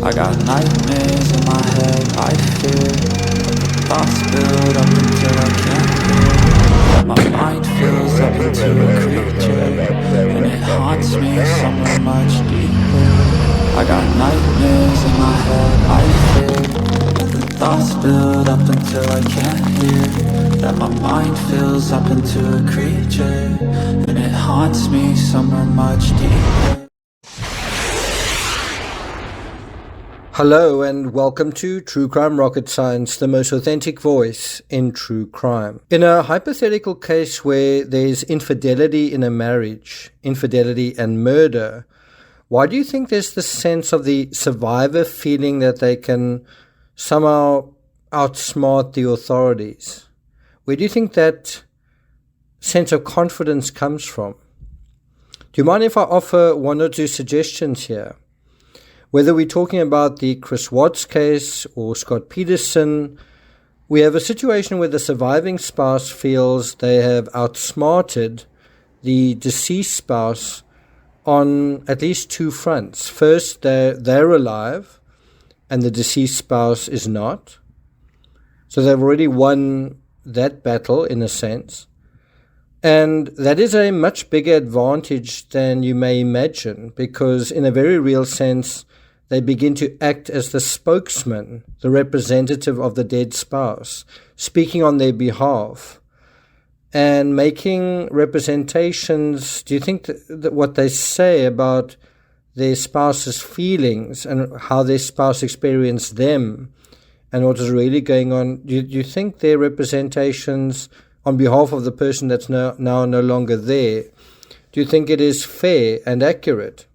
I got nightmares in my head, I fear thoughts build up until I can't hear. That my mind fills up into a creature, and it haunts me somewhere much deeper. I got nightmares in my head, I fear the thoughts build up until I can't hear. That my mind fills up into a creature, and it haunts me somewhere much deeper. Hello and welcome to True Crime Rocket Science, the most authentic voice in true crime. In a hypothetical case where there's infidelity in a marriage, infidelity and murder, why do you think there's the sense of the survivor feeling that they can somehow outsmart the authorities? Where do you think that sense of confidence comes from? Do you mind if I offer one or two suggestions here? Whether we're talking about the Chris Watts case or Scott Peterson, we have a situation where the surviving spouse feels they have outsmarted the deceased spouse on at least two fronts. First, they're alive and the deceased spouse is not. So they've already won that battle in a sense. And that is a much bigger advantage than you may imagine, because in a very real sense, they begin to act as the spokesman, the representative of the dead spouse, speaking on their behalf and making representations. Do you think that what they say about their spouse's feelings and how their spouse experienced them and what is really going on, do you think their representations on behalf of the person that's now no longer there, do you think it is fair and accurate?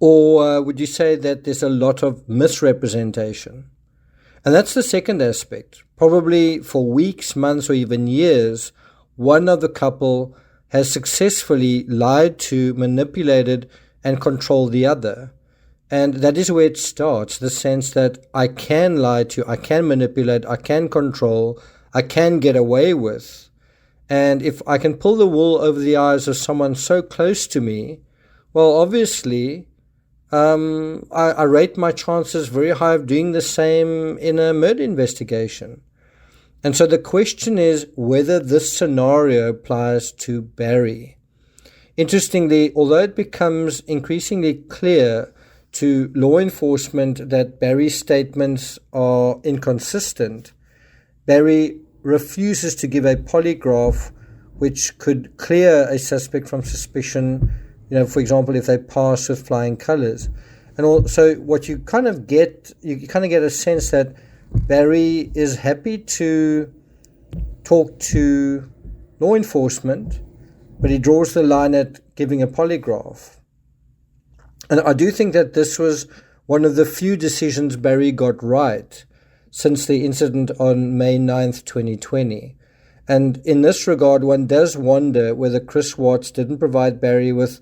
Or would you say that there's a lot of misrepresentation? And that's the second aspect. Probably for weeks, months, or even years, one of the couple has successfully lied to, manipulated, and controlled the other. And that is where it starts, the sense that I can lie to, I can manipulate, I can control, I can get away with. And if I can pull the wool over the eyes of someone so close to me, well, obviously, I rate my chances very high of doing the same in a murder investigation. And so the question is whether this scenario applies to Barry. Interestingly, although it becomes increasingly clear to law enforcement that Barry's statements are inconsistent, Barry refuses to give a polygraph which could clear a suspect from suspicion, for example, if they pass with flying colors. And also what you kind of get a sense that Barry is happy to talk to law enforcement, but he draws the line at giving a polygraph. And I do think that this was one of the few decisions Barry got right since the incident on May 9th, 2020. And in this regard, one does wonder whether Chris Watts didn't provide Barry with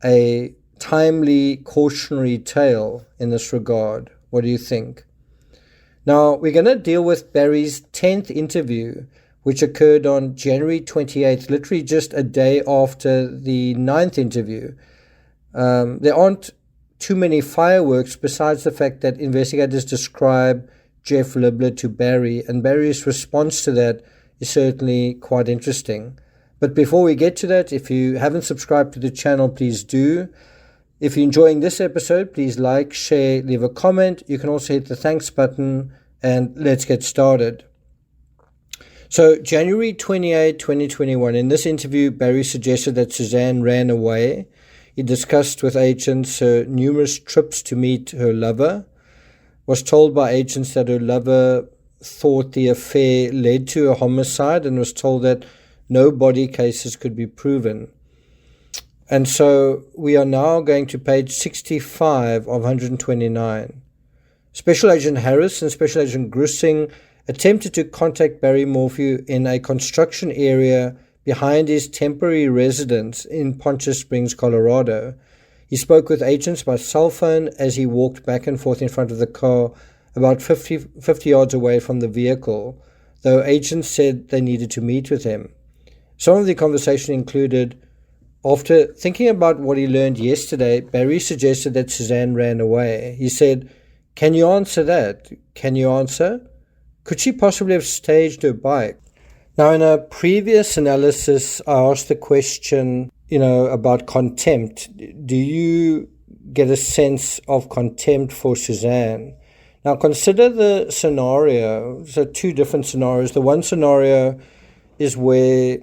a timely cautionary tale in this regard. What do you think? Now, we're going to deal with Barry's 10th interview, which occurred on January 28th, literally just a day after the 9th interview. There aren't too many fireworks besides the fact that investigators describe Jeff Libler to Barry, and Barry's response to that is certainly quite interesting. But before we get to that, if you haven't subscribed to the channel, please do. If you're enjoying this episode, please like, share, leave a comment. You can also hit the thanks button, and let's get started. So January 28, 2021, in this interview, Barry suggested that Suzanne ran away. He discussed with agents her numerous trips to meet her lover, was told by agents that her lover thought the affair led to a homicide, and was told that no body cases could be proven. And so we are now going to page 65 of 129. Special Agent Harris and Special Agent Grissing attempted to contact Barry Morphew in a construction area behind his temporary residence in Poncha Springs, Colorado. He spoke with agents by cell phone as he walked back and forth in front of the car about 50 yards away from the vehicle, though agents said they needed to meet with him. Some of the conversation included, after thinking about what he learned yesterday, Barry suggested that Suzanne ran away. He said, "Can you answer that? Can you answer? Could she possibly have staged her bike?" Now, in a previous analysis, I asked the question, about contempt. Do you get a sense of contempt for Suzanne? Now, consider the scenario. So, two different scenarios. The one scenario is where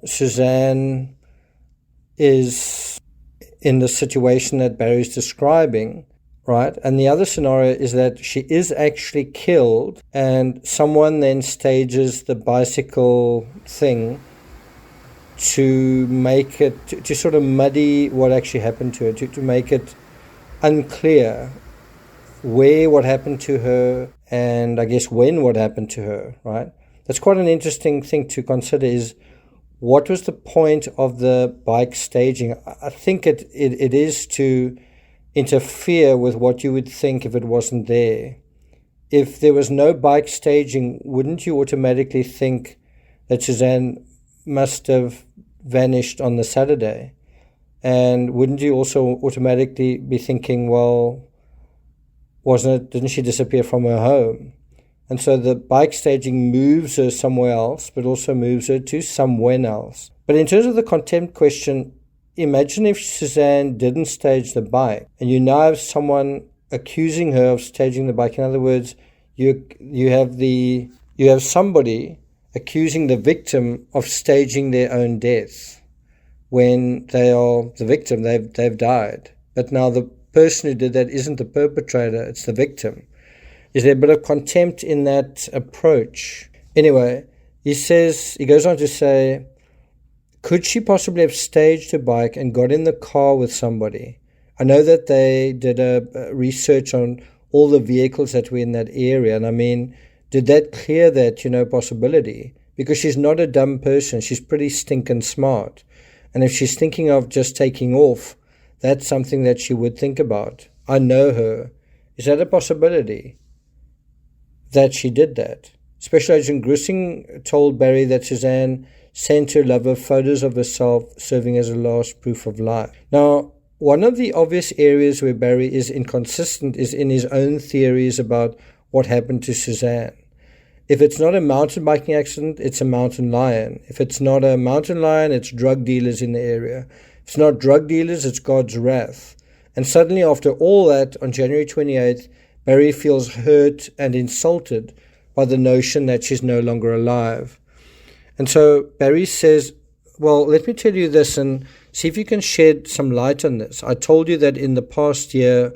Suzanne is in the situation that Barry's describing, right? And the other scenario is that she is actually killed and someone then stages the bicycle thing to make it, to sort of muddy what actually happened to her, to make it unclear where what happened to her and I guess when what happened to her, right? That's quite an interesting thing to consider, is what was the point of the bike staging? I think it is to interfere with what you would think if it wasn't there. If there was no bike staging, wouldn't you automatically think that Suzanne must have vanished on the Saturday? And wouldn't you also automatically be thinking, well, didn't she disappear from her home? And so the bike staging moves her somewhere else, but also moves her to somewhere else. But in terms of the contempt question, imagine if Suzanne didn't stage the bike, and you now have someone accusing her of staging the bike. In other words, you have somebody accusing the victim of staging their own death when they are the victim. They've died. But now the person who did that isn't the perpetrator, it's the victim. Is there a bit of contempt in that approach? Anyway, he goes on to say, could she possibly have staged her bike and got in the car with somebody? I know that they did a research on all the vehicles that were in that area. And I mean, did that clear that, possibility? Because she's not a dumb person. She's pretty stinking smart. And if she's thinking of just taking off, that's something that she would think about. I know her. Is that a possibility that she did that? Special Agent Grissing told Barry that Suzanne sent her lover photos of herself serving as a last proof of life. Now, one of the obvious areas where Barry is inconsistent is in his own theories about what happened to Suzanne. If it's not a mountain biking accident, it's a mountain lion. If it's not a mountain lion, it's drug dealers in the area. If it's not drug dealers, it's God's wrath. And suddenly, after all that, on January 28th, Barry feels hurt and insulted by the notion that she's no longer alive. And so Barry says, well, let me tell you this and see if you can shed some light on this. I told you that in the past year,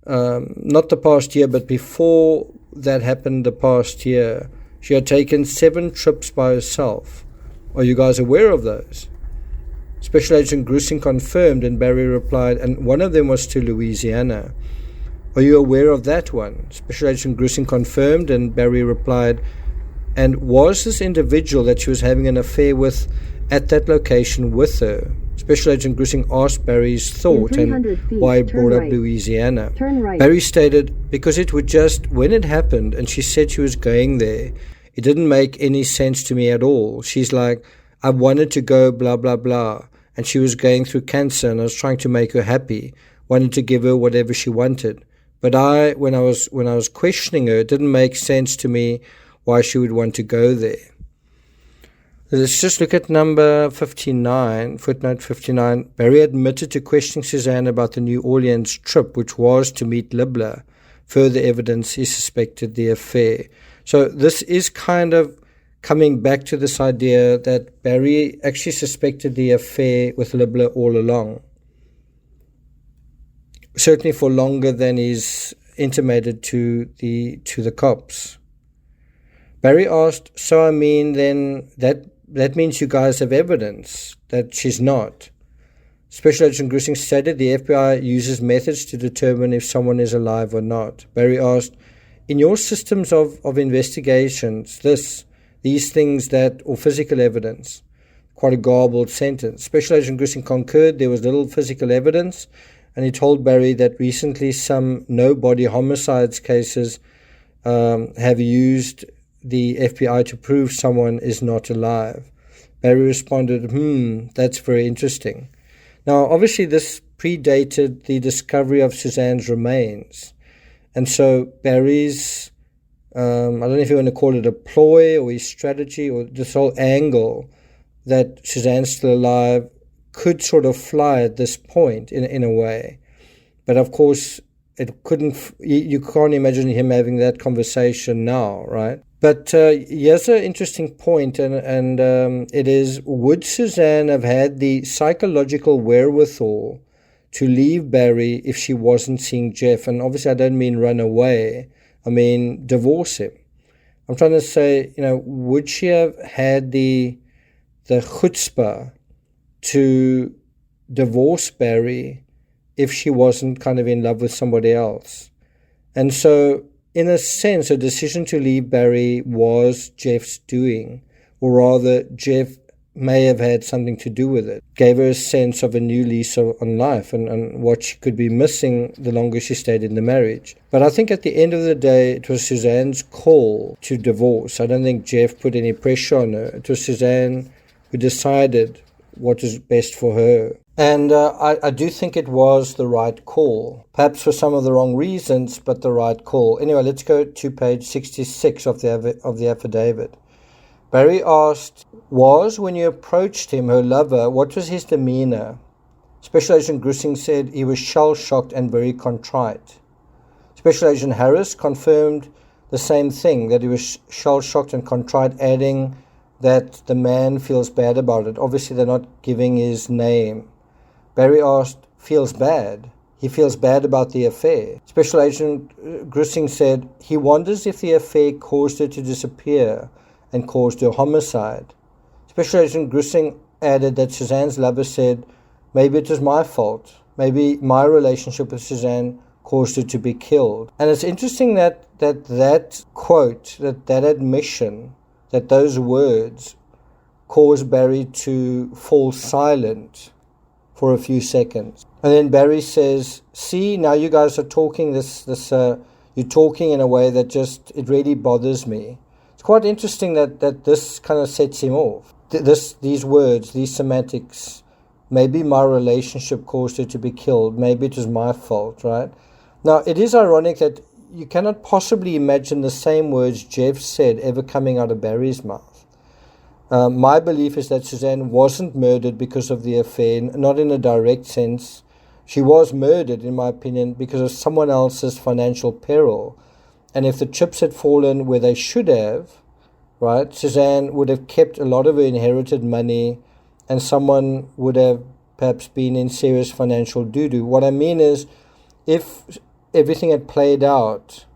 not the past year, but before that happened the past year, she had taken 7 trips by herself. Are you guys aware of those? Special Agent Grissing confirmed, and Barry replied, and one of them was to Louisiana. Are you aware of that one? Special Agent Grissing confirmed, and Barry replied, and was this individual that she was having an affair with at that location with her? Special Agent Grissing asked Barry's thought and why he brought up Louisiana. Barry stated, because it would just, when it happened and she said she was going there, it didn't make any sense to me at all. She's like, I wanted to go blah, blah, blah. And she was going through cancer and I was trying to make her happy, wanted to give her whatever she wanted. But when I was questioning her, it didn't make sense to me why she would want to go there. Let's just look at number 59, footnote 59. Barry admitted to questioning Suzanne about the New Orleans trip, which was to meet Libler. Further evidence he suspected the affair. So this is kind of coming back to this idea that Barry actually suspected the affair with Libler all along. Certainly for longer than he's intimated to the cops. Barry asked, so I mean then that means you guys have evidence that she's not. Special Agent Grissing stated the FBI uses methods to determine if someone is alive or not. Barry asked, in your systems of investigations, these things or physical evidence, quite a garbled sentence. Special Agent Grissing concurred there was little physical evidence, and he told Barry that recently some no-body homicides cases have used the FBI to prove someone is not alive. Barry responded, that's very interesting. Now, obviously, this predated the discovery of Suzanne's remains. And so Barry's, I don't know if you want to call it a ploy or his strategy or this whole angle that Suzanne's still alive could sort of fly at this point in a way. But of course, it couldn't. You can't imagine him having that conversation now, right? But here's an interesting point, and it is, would Suzanne have had the psychological wherewithal to leave Barry if she wasn't seeing Jeff? And obviously I don't mean run away, I mean divorce him. I'm trying to say, would she have had the chutzpah to divorce Barry if she wasn't kind of in love with somebody else? And so, in a sense, a decision to leave Barry was Jeff's doing, or rather, Jeff may have had something to do with it. Gave her a sense of a new lease on life and what she could be missing the longer she stayed in the marriage. But I think at the end of the day, it was Suzanne's call to divorce. I don't think Jeff put any pressure on her. It was Suzanne who decided what is best for her. And I do think it was the right call, perhaps for some of the wrong reasons, but the right call. Anyway, let's go to page 66 of the affidavit. Barry asked, when you approached him, her lover, what was his demeanor? Special Agent Grussing said he was shell-shocked and very contrite. Special Agent Harris confirmed the same thing, that he was shell-shocked and contrite, adding that the man feels bad about it. Obviously, they're not giving his name. Barry asked, feels bad? He feels bad about the affair. Special Agent Grussing said he wonders if the affair caused her to disappear and caused her homicide. Special Agent Grussing added that Suzanne's lover said, maybe it was my fault. Maybe my relationship with Suzanne caused her to be killed. And it's interesting that quote, that admission, that those words caused Barry to fall silent for a few seconds. And then Barry says, see, now you guys are talking you're talking in a way that just, it really bothers me. It's quite interesting that this kind of sets him off. These words, these semantics, maybe my relationship caused her to be killed, maybe it was my fault, right? Now, it is ironic that you cannot possibly imagine the same words Jeff said ever coming out of Barry's mouth. My belief is that Suzanne wasn't murdered because of the affair, not in a direct sense. She was murdered, in my opinion, because of someone else's financial peril. And if the chips had fallen where they should have, right, Suzanne would have kept a lot of her inherited money and someone would have perhaps been in serious financial doo-doo. What I mean is, if everything had played out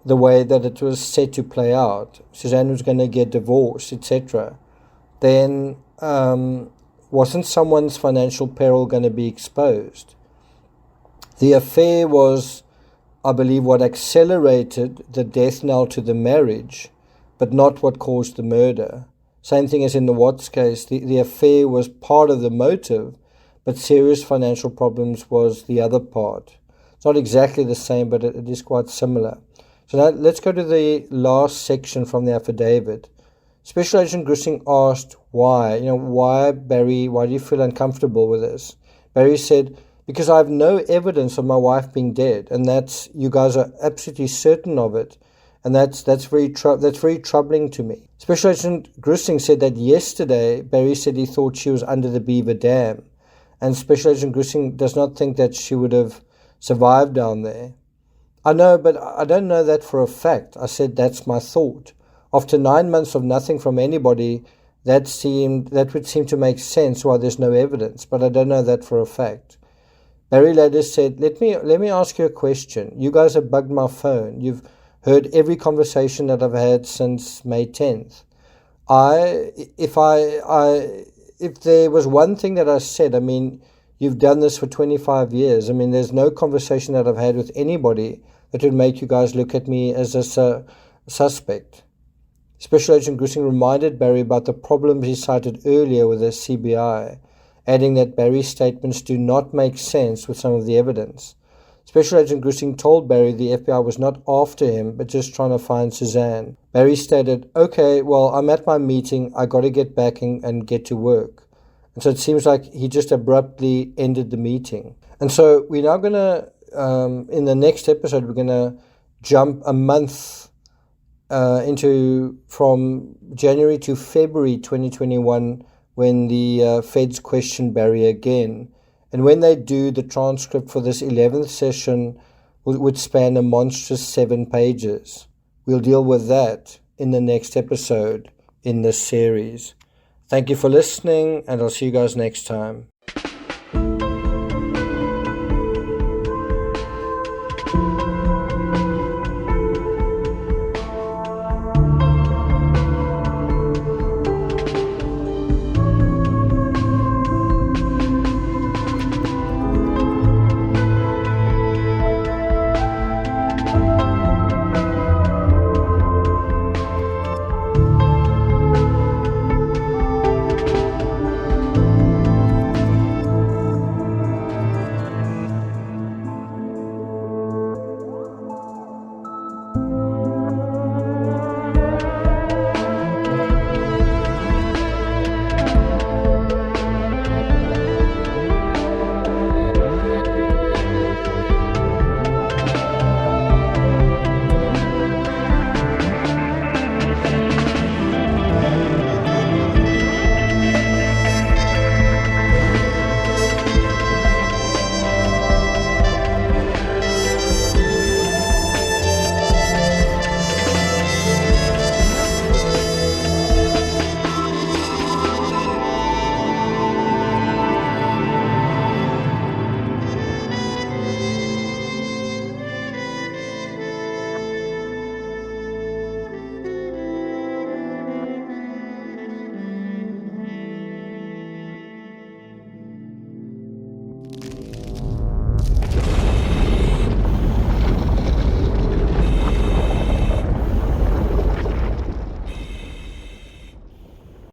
the way that it was set to play out, Suzanne was going to get divorced, etc., then wasn't someone's financial peril going to be exposed? The affair was, I believe, what accelerated the death knell to the marriage, but not what caused the murder. Same thing as in the Watts case. The affair was part of the motive, but serious financial problems was the other part. It's not exactly the same, but it is quite similar. So now let's go to the last section from the affidavit. Special Agent Grussing asked why. Why, Barry, why do you feel uncomfortable with this? Barry said, because I have no evidence of my wife being dead, and you guys are absolutely certain of it, and that's very troubling to me. Special Agent Grussing said that yesterday Barry said he thought she was under the Beaver Dam, and Special Agent Grussing does not think that she would have survived down there. I know, but I don't know that for a fact. I said that's my thought. After 9 months of nothing from anybody, that would seem to make sense why there's no evidence, but I don't know that for a fact. Barry later said, let me ask you a question. You guys have bugged my phone. You've heard every conversation that I've had since May 10th. If there was one thing that I said, you've done this for 25 years. There's no conversation that I've had with anybody that would make you guys look at me as a suspect. Special Agent Grussing reminded Barry about the problems he cited earlier with the CBI, adding that Barry's statements do not make sense with some of the evidence. Special Agent Grissing told Barry the FBI was not after him, but just trying to find Suzanne. Barry stated, "Okay, well, I'm at my meeting. I got to get back and get to work." And so it seems like he just abruptly ended the meeting. And so we're now going to, in the next episode, we're going to jump a month from January to February 2021, when the feds questioned Barry again. And when they do, the transcript for this 11th session would span a monstrous 7 pages. We'll deal with that in the next episode in this series. Thank you for listening, and I'll see you guys next time.